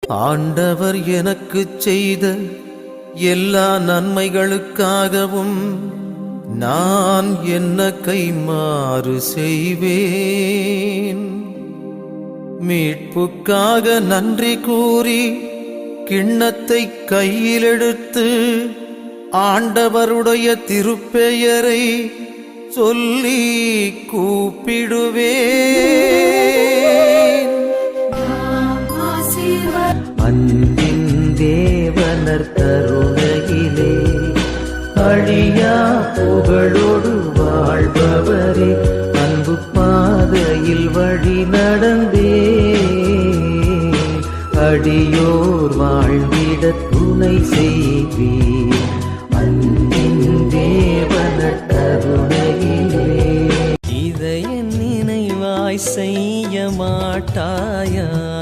ஆண்டவர் எனக்கு செய்த எல்லா நன்மைகளுக்காகவும் நான் என்ன கைமாறு செய்வேன்? மீட்புக்காக நன்றி கூறி கிண்ணத்தை கையில் எடுத்து ஆண்டவருடைய திருப்பெயரை சொல்லி கூப்பிடுவேன். அன்பின் தேவனர் கருணையிலே அழியா புகழோடு வாழ்பவரே, அன்பு பாதையில் வழி நடந்தே அடியோர் வாழ்ந்திட துணை செய்வீர். அன்பின் தேவனர் கருணையிலே இதை என் நினைவாய் செய்ய மாட்டாயா?